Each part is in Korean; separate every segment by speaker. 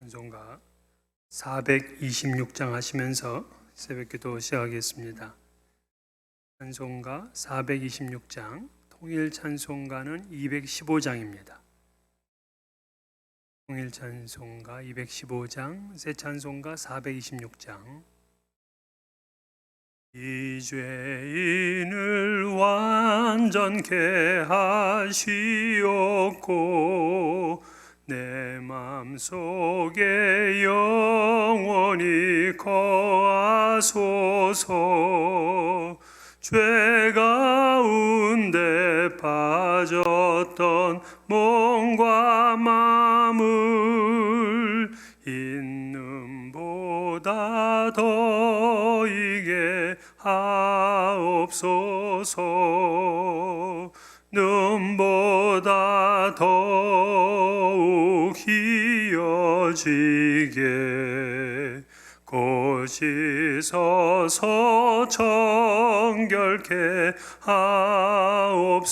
Speaker 1: 찬송가 426장 하시면서 새벽기도 시작하겠습니다. 찬송가 426장, 통일 찬송가는 215장입니다. 통일 찬송가 215장, 새 찬송가 426장. 이 죄인을 완전케 하시옵고 내 맘속에 영원히 거하소서. 죄 가운데 빠졌던 몸과 마음을 있는보다 더이게 하옵소서. 눈보다 더욱 희어지게 고시서서 정결케 하옵소서.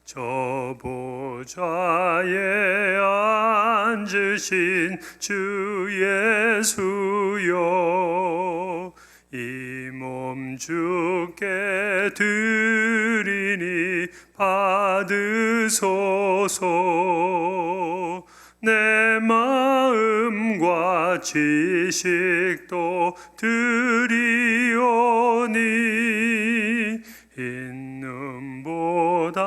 Speaker 1: 저 보좌에 앉으신 주 예수여, 이 몸 주께 드리니 받으소서. 내 마음과 지식도 드리오니 있는보다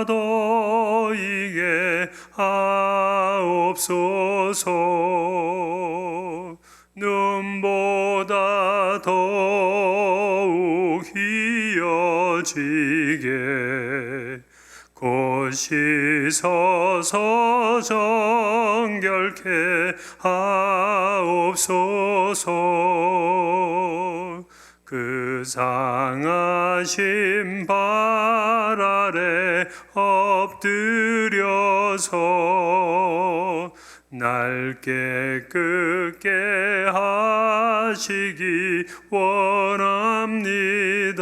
Speaker 1: 더이게 하옵소서. 눈보다 더욱 희어지게 고시서서 정결케 하옵소서. 그 상하신 발 아래 엎드려서 날 깨끗게 하시기 원합니다.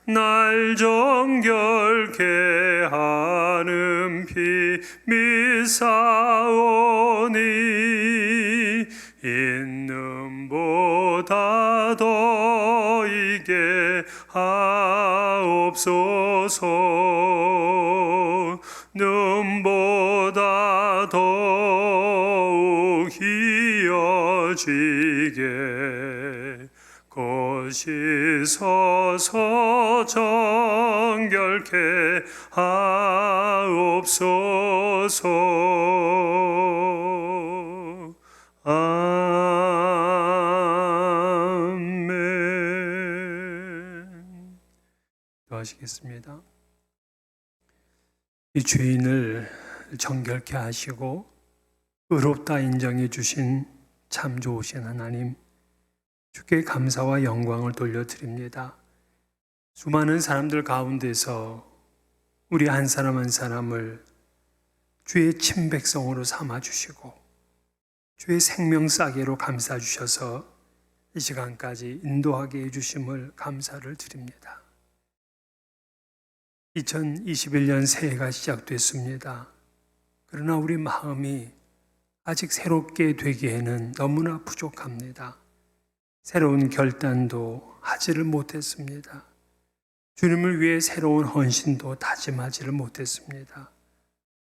Speaker 1: 날 정결케 하는 피 믿사오니 있는보다 더이게 하옵소서. 눈보다 더욱 희어지게 고시서서 정결케 하옵소서. 아멘. 기도하시겠습니다. 이 죄인을 정결케 하시고 의롭다 인정해 주신 참 좋으신 하나님, 주께 감사와 영광을 돌려드립니다. 수많은 사람들 가운데서 우리 한 사람 한 사람을 주의 친백성으로 삼아주시고 주의 생명싸개로 감싸주셔서 이 시간까지 인도하게 해주심을 감사를 드립니다. 2021년 새해가 시작됐습니다. 그러나 우리 마음이 아직 새롭게 되기에는 너무나 부족합니다. 새로운 결단도 하지를 못했습니다. 주님을 위해 새로운 헌신도 다짐하지를 못했습니다.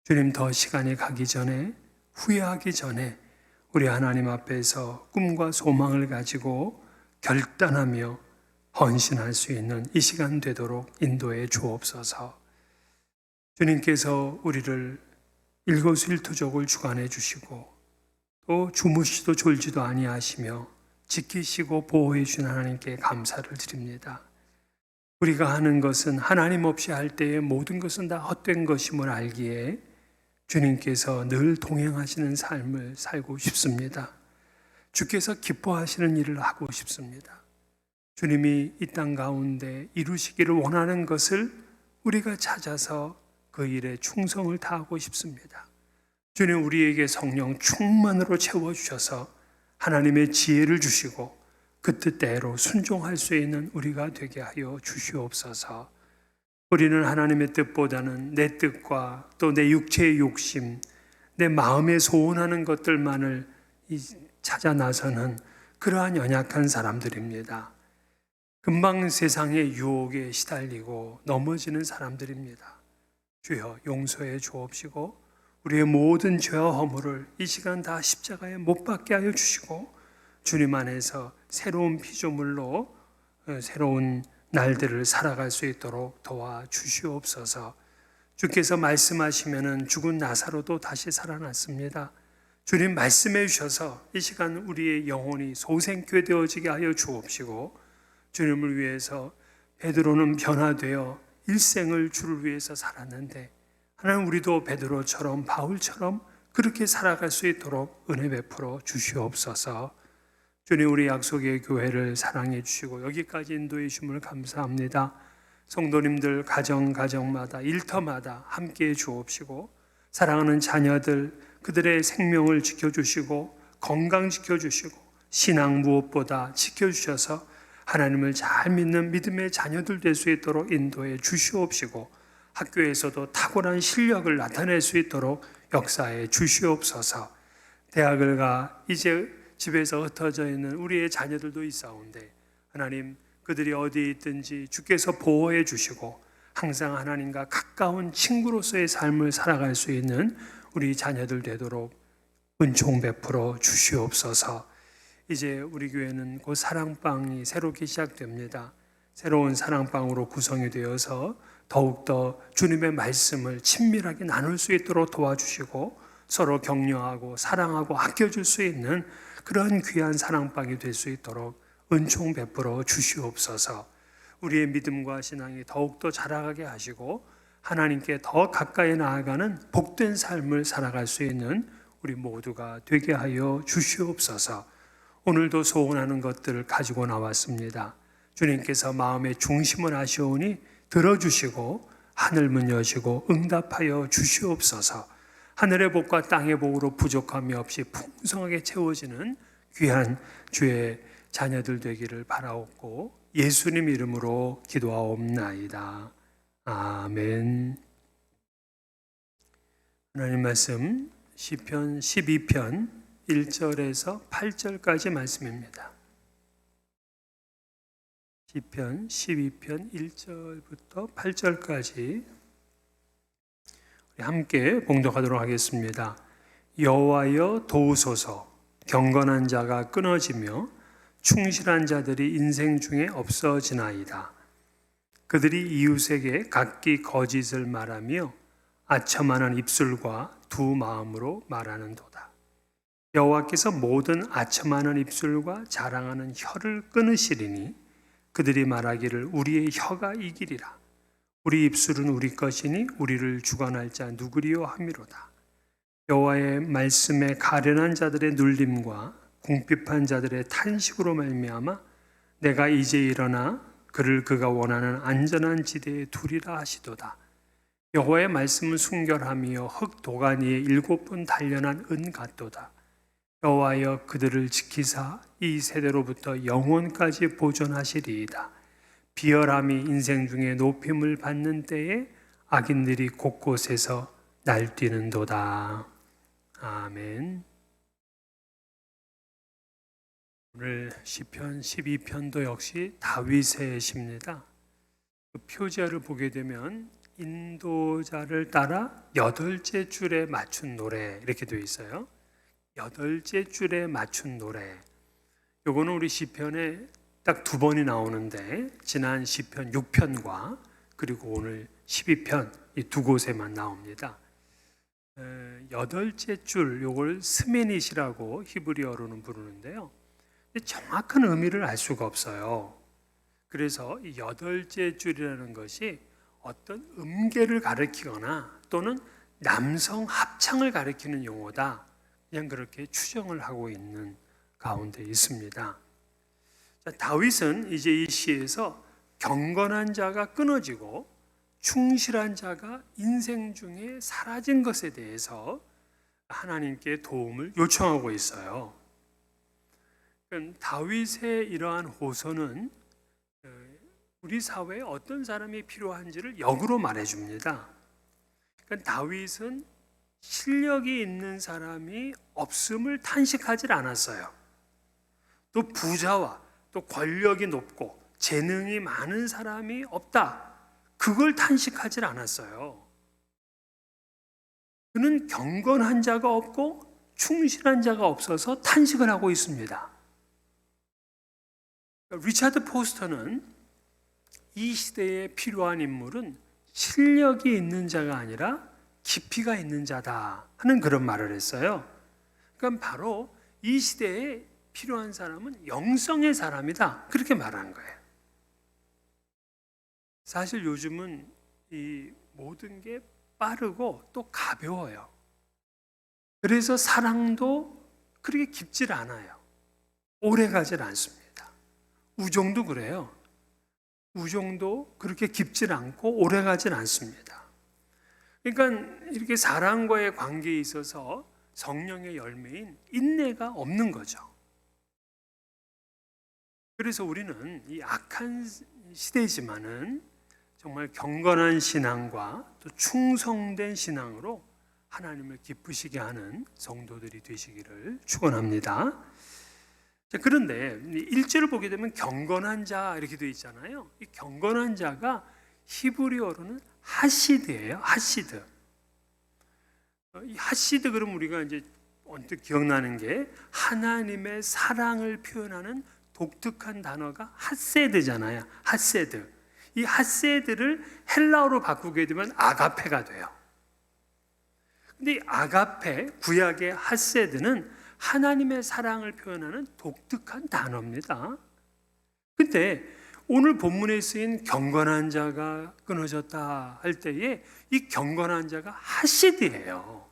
Speaker 1: 주님, 더 시간이 가기 전에, 후회하기 전에 우리 하나님 앞에서 꿈과 소망을 가지고 결단하며 헌신할 수 있는 이 시간 되도록 인도해 주옵소서. 주님께서 우리를 일거수일투족을 주관해 주시고 또 주무시도 졸지도 아니하시며 지키시고 보호해 주신 하나님께 감사를 드립니다. 우리가 하는 것은 하나님 없이 할 때에 모든 것은 다 헛된 것임을 알기에 주님께서 늘 동행하시는 삶을 살고 싶습니다. 주께서 기뻐하시는 일을 하고 싶습니다. 주님이 이 땅 가운데 이루시기를 원하는 것을 우리가 찾아서 그 일에 충성을 다하고 싶습니다. 주님, 우리에게 성령 충만으로 채워주셔서 하나님의 지혜를 주시고 그 뜻대로 순종할 수 있는 우리가 되게 하여 주시옵소서. 우리는 하나님의 뜻보다는 내 뜻과 또 내 육체의 욕심, 내 마음에 소원하는 것들만을 찾아 나서는 그러한 연약한 사람들입니다. 금방 세상의 유혹에 시달리고 넘어지는 사람들입니다. 주여 용서해 주옵시고 우리의 모든 죄와 허물을 이 시간 다 십자가에 못 박게 하여 주시고 주님 안에서 새로운 피조물로 새로운 날들을 살아갈 수 있도록 도와주시옵소서. 주께서 말씀하시면은 죽은 나사로도 다시 살아났습니다. 주님 말씀해 주셔서 이 시간 우리의 영혼이 소생케 되어지게 하여 주옵시고 주님을 위해서 베드로는 변화되어 일생을 주를 위해서 살았는데 하나님 우리도 베드로처럼 바울처럼 그렇게 살아갈 수 있도록 은혜 베풀어 주시옵소서. 주님 우리 약속의 교회를 사랑해 주시고 여기까지 인도해 주심을 감사합니다. 성도님들 가정마다 일터마다 함께해 주옵시고 사랑하는 자녀들 그들의 생명을 지켜주시고 건강 지켜주시고 신앙 무엇보다 지켜주셔서 하나님을 잘 믿는 믿음의 자녀들 될 수 있도록 인도해 주시옵시고 학교에서도 탁월한 실력을 나타낼 수 있도록 역사해 주시옵소서. 대학을 가 이제 집에서 흩어져 있는 우리의 자녀들도 있사온데 하나님 그들이 어디에 있든지 주께서 보호해 주시고 항상 하나님과 가까운 친구로서의 삶을 살아갈 수 있는 우리 자녀들 되도록 은총 베풀어 주시옵소서. 이제 우리 교회는 곧 사랑방이 새롭게 시작됩니다. 새로운 사랑방으로 구성이 되어서 더욱더 주님의 말씀을 친밀하게 나눌 수 있도록 도와주시고 서로 격려하고 사랑하고 아껴줄 수 있는 그런 귀한 사랑방이 될 수 있도록 은총 베풀어 주시옵소서. 우리의 믿음과 신앙이 더욱더 자라가게 하시고 하나님께 더 가까이 나아가는 복된 삶을 살아갈 수 있는 우리 모두가 되게 하여 주시옵소서. 오늘도 소원하는 것들을 가지고 나왔습니다. 주님께서 마음의 중심을 아시오니 들어주시고 하늘문 여시고 응답하여 주시옵소서. 하늘의 복과 땅의 복으로 부족함이 없이 풍성하게 채워지는 귀한 주의 자녀들 되기를 바라옵고 예수님 이름으로 기도하옵나이다. 아멘. 하나님 말씀 시편 12편 1절에서 8절까지 말씀입니다. 시편 12편 1절부터 8절까지 함께 봉독하도록 하겠습니다. 여호와여 도우소서. 경건한 자가 끊어지며 충실한 자들이 인생 중에 없어지나이다. 그들이 이웃에게 각기 거짓을 말하며 아첨하는 입술과 두 마음으로 말하는도다. 여호와께서 모든 아첨하는 입술과 자랑하는 혀를 끊으시리니 그들이 말하기를 우리의 혀가 이기리라. 우리 입술은 우리 것이니 우리를 주관할 자 누구리요 함이로다. 여호와의 말씀에 가련한 자들의 눌림과 궁핍한 자들의 탄식으로 말미암아 내가 이제 일어나 그를 그가 원하는 안전한 지대에 두리라 하시도다. 여호와의 말씀은 순결하며 흙 도가니에 7번 단련한 은 같도다. 여호와여 그들을 지키사 이 세대로부터 영원까지 보존하시리이다. 비열함이 인생 중에 높임을 받는 때에 악인들이 곳곳에서 날뛰는도다. 아멘. 오늘 시편 12편도 역시 다윗의 시입니다. 그 표제를 보게 되면 인도자를 따라 8째 줄에 맞춘 노래 이렇게 되어 있어요. 8째 줄에 맞춘 노래. 요거는 우리 시편에 딱 2번이 나오는데 지난 시편 6편과 그리고 오늘 12편 이 두 곳에만 나옵니다. 8째 줄 요걸 스메닛이라고 히브리어로는 부르는데요. 정확한 의미를 알 수가 없어요. 그래서 이 8째 줄이라는 것이 어떤 음계를 가리키거나 또는 남성 합창을 가리키는 용어다. 그냥 그렇게 추정을 하고 있는 가운데 있습니다. 자, 다윗은 이제 이 시에서 경건한 자가 끊어지고 충실한 자가 인생 중에 사라진 것에 대해서 하나님께 도움을 요청하고 있어요. 다윗의 이러한 호소는 우리 사회에 어떤 사람이 필요한지를 역으로 말해줍니다. 그러니까 다윗은 실력이 있는 사람이 없음을 탄식하지 않았어요. 또 부자와 또 권력이 높고 재능이 많은 사람이 없다, 그걸 탄식하지 않았어요. 그는 경건한 자가 없고 충실한 자가 없어서 탄식을 하고 있습니다. 리차드 포스터는 이 시대에 필요한 인물은 실력이 있는 자가 아니라 깊이가 있는 자다 하는 그런 말을 했어요. 그러니까 바로 이 시대에 필요한 사람은 영성의 사람이다, 그렇게 말하는 거예요. 사실 요즘은 이 모든 게 빠르고 또 가벼워요. 그래서 사랑도 그렇게 깊질 않아요. 오래 가질 않습니다. 우정도 그래요. 우정도 그렇게 깊질 않고 오래 가질 않습니다. 그러니까 이렇게 사랑과의 관계에 있어서 성령의 열매인 인내가 없는 거죠. 그래서 우리는 이 악한 시대지만은 정말 경건한 신앙과 또 충성된 신앙으로 하나님을 기쁘시게 하는 성도들이 되시기를 축원합니다. 자, 그런데 1절을 보게 되면 경건한 자 이렇게 되어 있잖아요. 이 경건한 자가 히브리어로는 하시드예요. 하시드. 이 하시드, 그럼 우리가 이제 언뜻 기억나는 게 하나님의 사랑을 표현하는 독특한 단어가 핫세드잖아요. 핫세드. 이 핫세드를 헬라어로 바꾸게 되면 아가페가 돼요. 근데 이 아가페, 구약의 핫세드는 하나님의 사랑을 표현하는 독특한 단어입니다. 근데 오늘 본문에 쓰인 경건한 자가 끊어졌다 할 때에 이 경건한 자가 하시드예요.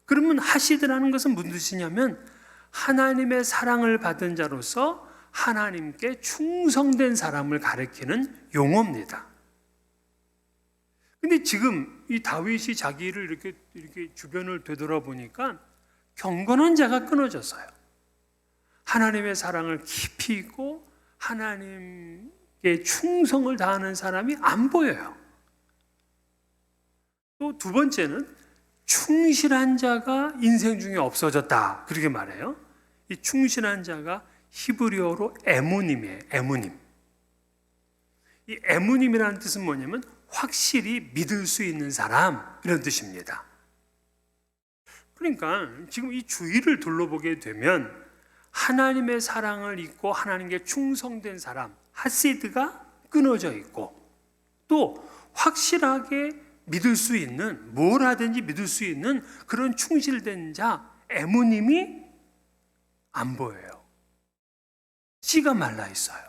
Speaker 1: 그러면 하시드라는 것은 무슨 뜻이냐면 하나님의 사랑을 받은 자로서 하나님께 충성된 사람을 가리키는 용어입니다. 근데 지금 이 다윗이 자기를 이렇게 주변을 되돌아보니까 경건한 자가 끊어졌어요. 하나님의 사랑을 깊이 있고 하나님께 충성을 다하는 사람이 안 보여요. 또 두 번째는 충실한 자가 인생 중에 없어졌다, 그렇게 말해요. 이 충실한 자가 히브리어로 에무님이에요. 에무님. 이 에무님이라는 뜻은 뭐냐면 확실히 믿을 수 있는 사람, 이런 뜻입니다. 그러니까 지금 이 주위를 둘러보게 되면 하나님의 사랑을 잊고 하나님께 충성된 사람, 하시드가 끊어져 있고, 또 확실하게 믿을 수 있는, 뭘 하든지 믿을 수 있는 그런 충실된 자, 에무님이 안 보여요. 씨가 말라 있어요.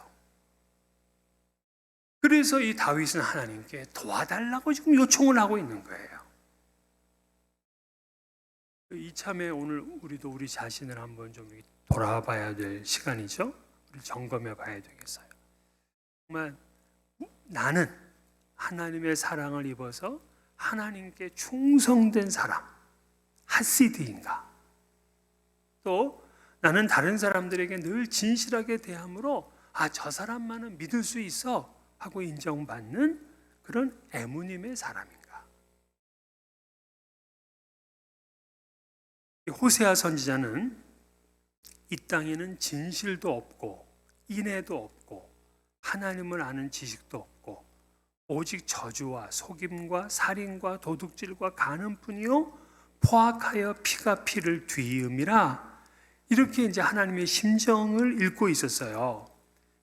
Speaker 1: 그래서 이 다윗은 하나님께 도와달라고 지금 요청을 하고 있는 거예요. 이참에 오늘 우리도 우리 자신을 한번 좀 돌아봐야 될 시간이죠. 우리 점검해 봐야 되겠어요. 정말 나는 하나님의 사랑을 입어서 하나님께 충성된 사람, 하시드인가? 또 나는 다른 사람들에게 늘 진실하게 대함으로 저 사람만은 믿을 수 있어 하고 인정받는 그런 에무님의 사람인가? 호세아 선지자는 이 땅에는 진실도 없고 인애도 없고 하나님을 아는 지식도 없고 오직 저주와 속임과 살인과 도둑질과 간음뿐이요 포악하여 피가 피를 뒤이음이라, 이렇게 이제 하나님의 심정을 읽고 있었어요.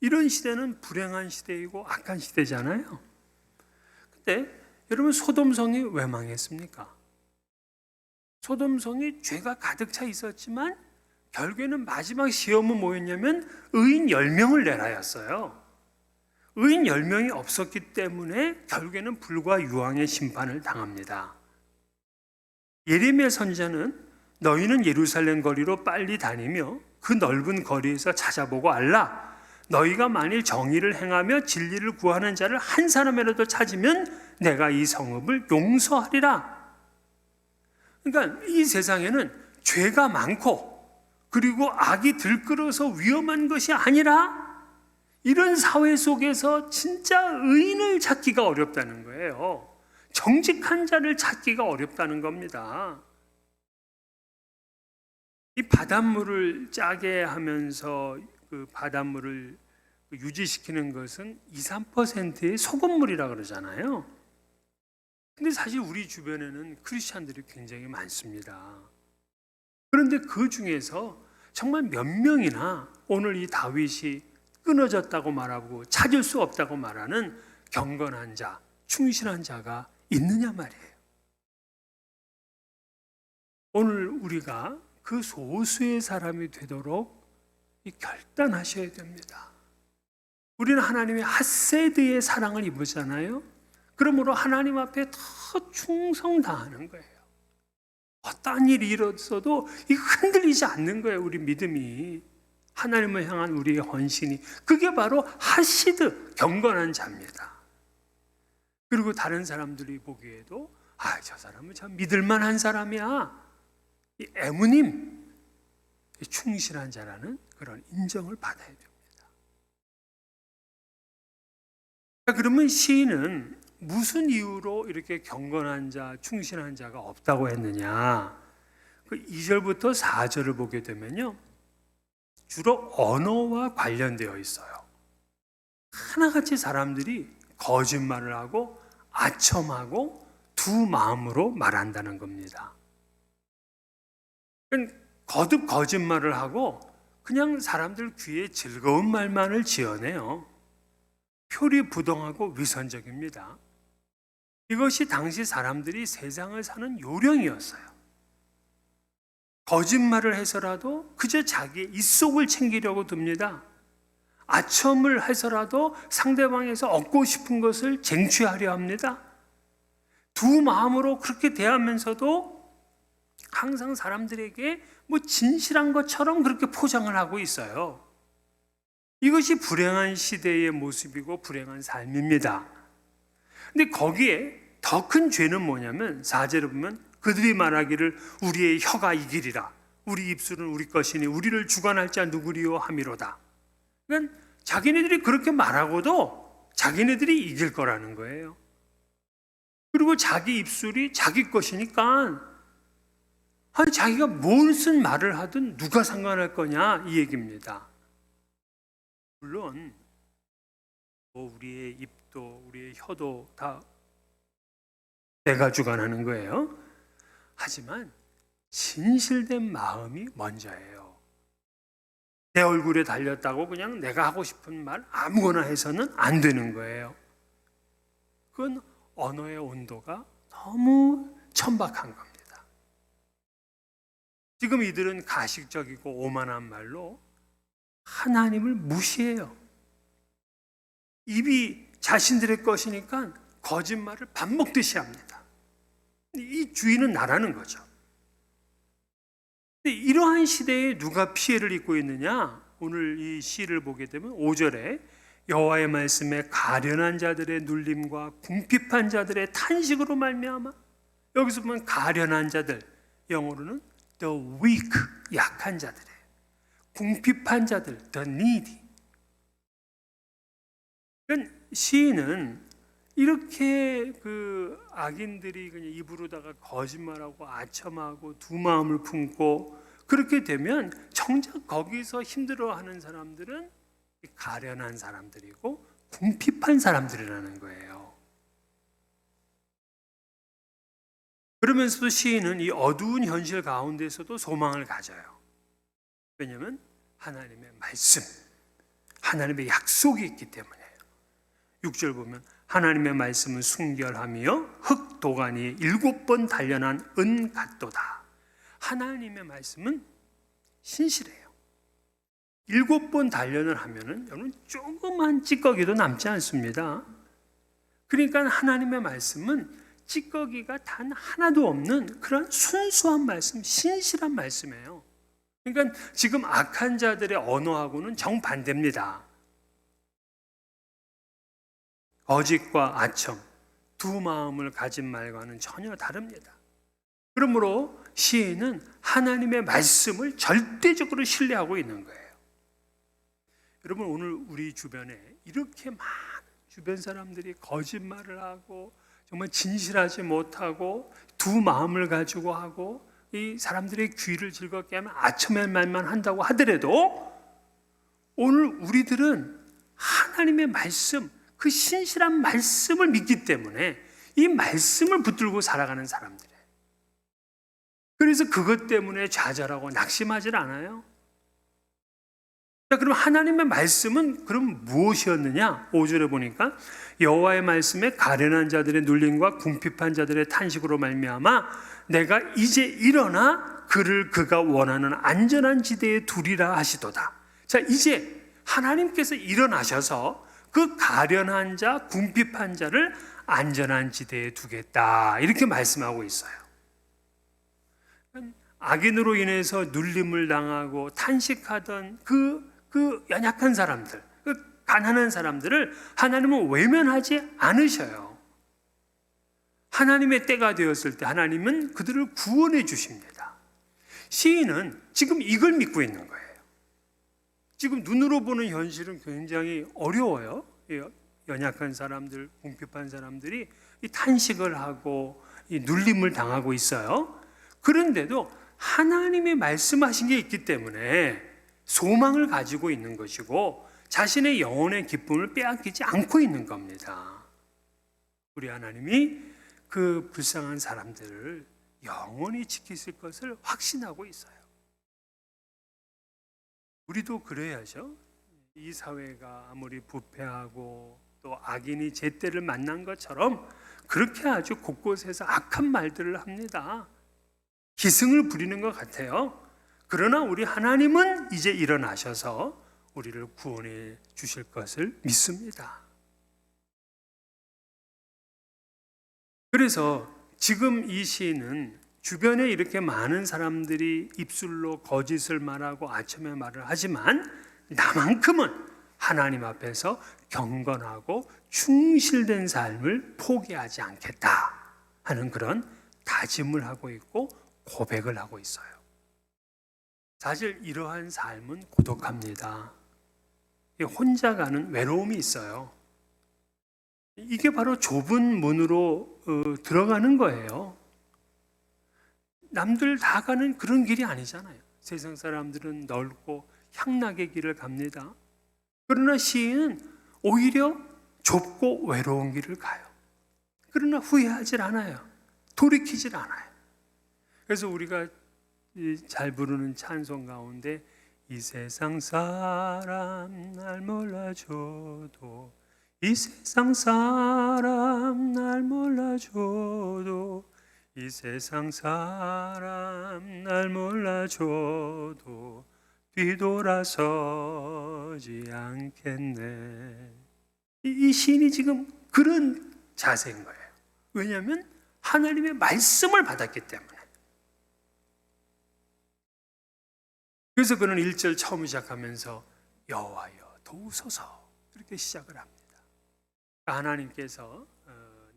Speaker 1: 이런 시대는 불행한 시대이고 악한 시대잖아요. 근데 여러분, 소돔성이 왜 망했습니까? 소돔성이 죄가 가득 차 있었지만 결국에는 마지막 시험은 뭐였냐면 의인 10명을 내라였어요. 의인 10명이 없었기 때문에 결국에는 불과 유황의 심판을 당합니다. 예레미야 선지자는 너희는 예루살렘 거리로 빨리 다니며 그 넓은 거리에서 찾아보고 알라. 너희가 만일 정의를 행하며 진리를 구하는 자를 한 사람이라도 찾으면 내가 이 성읍을 용서하리라. 그러니까 이 세상에는 죄가 많고 그리고 악이 들끓어서 위험한 것이 아니라 이런 사회 속에서 진짜 의인을 찾기가 어렵다는 거예요. 정직한 자를 찾기가 어렵다는 겁니다. 이 바닷물을 짜게 하면서 그 바닷물을 유지시키는 것은 2, 3%의 소금물이라 그러잖아요. 근데 사실 우리 주변에는 크리스찬들이 굉장히 많습니다. 그런데 그 중에서 정말 몇 명이나 오늘 이 다윗이 끊어졌다고 말하고 찾을 수 없다고 말하는 경건한 자, 충실한 자가 있느냐 말이에요. 오늘 우리가 그 소수의 사람이 되도록 결단하셔야 됩니다. 우리는 하나님의 핫세드의 사랑을 입으잖아요. 그러므로 하나님 앞에 더 충성 다하는 거예요. 어떠한 일이 일어서도 흔들리지 않는 거예요. 우리 믿음이, 하나님을 향한 우리의 헌신이, 그게 바로 하시드, 경건한 자입니다. 그리고 다른 사람들이 보기에도 저 사람은 참 믿을만한 사람이야, 이 애무님, 충실한 자라는 그런 인정을 받아야 됩니다. 그러면 시인은 무슨 이유로 이렇게 경건한 자, 충실한 자가 없다고 했느냐? 그 2절부터 4절을 보게 되면요, 주로 언어와 관련되어 있어요. 하나같이 사람들이 거짓말을 하고 아첨하고 두 마음으로 말한다는 겁니다. 거듭 거짓말을 하고 그냥 사람들 귀에 즐거운 말만을 지어내요. 표리부동하고 위선적입니다. 이것이 당시 사람들이 세상을 사는 요령이었어요. 거짓말을 해서라도 그저 자기의 입속을 챙기려고 듭니다. 아첨을 해서라도 상대방에서 얻고 싶은 것을 쟁취하려 합니다. 두 마음으로 그렇게 대하면서도 항상 사람들에게 진실한 것처럼 그렇게 포장을 하고 있어요. 이것이 불행한 시대의 모습이고 불행한 삶입니다. 근데 거기에 더 큰 죄는 뭐냐면 4절에 보면 그들이 말하기를 우리의 혀가 이기리라, 우리 입술은 우리 것이니 우리를 주관할 자 누구리요 함이로다. 그러니까 자기네들이 그렇게 말하고도 자기네들이 이길 거라는 거예요. 그리고 자기 입술이 자기 것이니까 자기가 무슨 말을 하든 누가 상관할 거냐, 이 얘기입니다. 물론 우리의 입도 우리의 혀도 다 내가 주관하는 거예요. 하지만 진실된 마음이 먼저예요. 내 얼굴에 달렸다고 그냥 내가 하고 싶은 말 아무거나 해서는 안 되는 거예요. 그건 언어의 온도가 너무 천박한 겁니다. 지금 이들은 가식적이고 오만한 말로 하나님을 무시해요. 입이 자신들의 것이니까 거짓말을 밥 먹듯이 합니다. 이 주인은 나라는 거죠. 근데 이러한 시대에 누가 피해를 입고 있느냐? 오늘 이 시를 보게 되면 5절에 여호와의 말씀에 가련한 자들의 눌림과 궁핍한 자들의 탄식으로 말미암아, 여기서 보면 가련한 자들, 영어로는 the weak, 약한 자들의, 궁핍한 자들, the needy. 그러니까 시인은 이렇게 그 악인들이 그냥 입으로다가 거짓말하고 아첨하고 두 마음을 품고 그렇게 되면 정작 거기서 힘들어하는 사람들은 가련한 사람들이고 궁핍한 사람들이라는 거예요. 그러면서도 시인은 이 어두운 현실 가운데서도 소망을 가져요. 왜냐하면 하나님의 말씀, 하나님의 약속이 있기 때문이에요. 6절 보면 하나님의 말씀은 순결하며 흙 도가니에 7번 단련한 은 같도다. 하나님의 말씀은 신실해요. 7번 단련을 하면은 여러분 조그만 찌꺼기도 남지 않습니다. 그러니까 하나님의 말씀은 찌꺼기가 단 하나도 없는 그런 순수한 말씀, 신실한 말씀이에요. 그러니까 지금 악한 자들의 언어하고는 정반대입니다. 거짓과 아첨, 두 마음을 가진 말과는 전혀 다릅니다. 그러므로 시인은 하나님의 말씀을 절대적으로 신뢰하고 있는 거예요. 여러분, 오늘 우리 주변에 이렇게 막 주변 사람들이 거짓말을 하고 정말 진실하지 못하고 두 마음을 가지고 하고 이 사람들의 귀를 즐겁게 하면 아첨의 말만 한다고 하더라도 오늘 우리들은 하나님의 말씀, 그 신실한 말씀을 믿기 때문에 이 말씀을 붙들고 살아가는 사람들이에요. 그래서 그것 때문에 좌절하고 낙심하질 않아요. 자, 그럼 하나님의 말씀은 그럼 무엇이었느냐? 5절에 보니까 여호와의 말씀에 가련한 자들의 눌림과 궁핍한 자들의 탄식으로 말미암아 내가 이제 일어나 그를 그가 원하는 안전한 지대에 두리라 하시도다. 자, 이제 하나님께서 일어나셔서 그 가련한 자, 궁핍한 자를 안전한 지대에 두겠다, 이렇게 말씀하고 있어요. 악인으로 인해서 눌림을 당하고 탄식하던 그 연약한 사람들, 그 가난한 사람들을 하나님은 외면하지 않으셔요. 하나님의 때가 되었을 때 하나님은 그들을 구원해 주십니다. 시인은 지금 이걸 믿고 있는 거예요. 지금 눈으로 보는 현실은 굉장히 어려워요. 연약한 사람들, 궁핍한 사람들이 이 탄식을 하고 이 눌림을 당하고 있어요. 그런데도 하나님이 말씀하신 게 있기 때문에 소망을 가지고 있는 것이고 자신의 영혼의 기쁨을 빼앗기지 않고 있는 겁니다. 우리 하나님이 그 불쌍한 사람들을 영원히 지키실 것을 확신하고 있어요. 우리도 그래야죠. 이 사회가 아무리 부패하고 또 악인이 제때를 만난 것처럼 그렇게 아주 곳곳에서 악한 말들을 합니다. 기승을 부리는 것 같아요. 그러나 우리 하나님은 이제 일어나셔서 우리를 구원해 주실 것을 믿습니다. 그래서 지금 이 시인은 주변에 이렇게 많은 사람들이 입술로 거짓을 말하고 아첨의 말을 하지만 나만큼은 하나님 앞에서 경건하고 충실된 삶을 포기하지 않겠다 하는 그런 다짐을 하고 있고 고백을 하고 있어요. 사실 이러한 삶은 고독합니다. 혼자 가는 외로움이 있어요. 이게 바로 좁은 문으로 들어가는 거예요. 남들 다 가는 그런 길이 아니잖아요. 세상 사람들은 넓고 향락의 길을 갑니다. 그러나 시인은 오히려 좁고 외로운 길을 가요. 그러나 후회하질 않아요. 돌이키질 않아요. 그래서 우리가 잘 부르는 찬송 가운데 이 세상 사람 날 몰라줘도 이 세상 사람 날 몰라줘도 이 세상 사람 날 몰라줘도 뒤돌아서지 않겠네. 이 시인이 지금 그런 자세인 거예요. 왜냐하면 하나님의 말씀을 받았기 때문에. 그래서 그는 1절 처음 시작하면서 여호와여 도우소서 이렇게 시작을 합니다. 하나님께서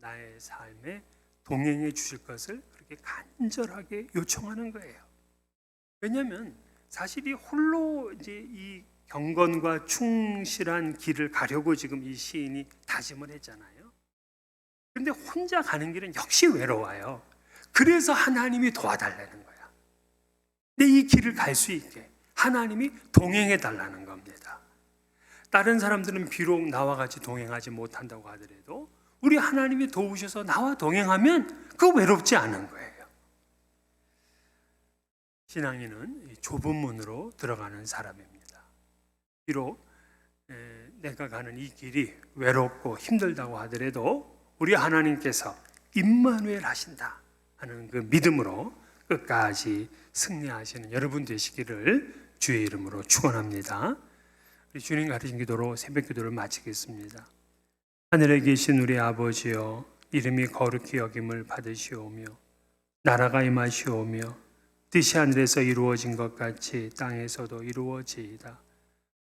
Speaker 1: 나의 삶에 동행해 주실 것을 그렇게 간절하게 요청하는 거예요. 왜냐하면 사실 이 홀로 이제 이 경건과 충실한 길을 가려고 지금 이 시인이 다짐을 했잖아요. 그런데 혼자 가는 길은 역시 외로워요. 그래서 하나님이 도와달라는 거야. 근데 이 길을 갈 수 있게 하나님이 동행해 달라는 겁니다. 다른 사람들은 비록 나와 같이 동행하지 못한다고 하더라도 우리 하나님이 도우셔서 나와 동행하면 그거 외롭지 않은 거예요. 신앙인은 좁은 문으로 들어가는 사람입니다. 비록 내가 가는 이 길이 외롭고 힘들다고 하더라도 우리 하나님께서 임마누엘 하신다 하는 그 믿음으로 끝까지 승리하시는 여러분 되시기를 주의 이름으로 축원합니다. 우리 주님 가르친 기도로 새벽 기도를 마치겠습니다. 하늘에 계신 우리 아버지여, 이름이 거룩히 여김을 받으시오며 나라가 임하시오며 뜻이 하늘에서 이루어진 것 같이 땅에서도 이루어지이다.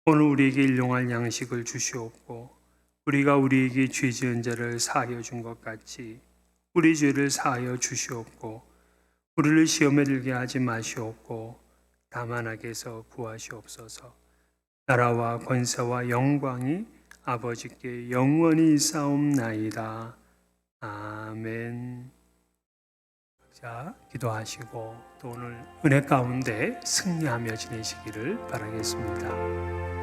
Speaker 1: 오늘 우리에게 일용할 양식을 주시옵고 우리가 우리에게 죄 지은 자를 사하여 준 것 같이 우리 죄를 사하여 주시옵고 우리를 시험에 들게 하지 마시옵고 다만 악에서 구하시옵소서. 나라와 권세와 영광이 아버지께 영원히 있사옵나이다. 아멘. 자, 기도하시고 또 오늘 은혜 가운데 승리하며 지내시기를 바라겠습니다.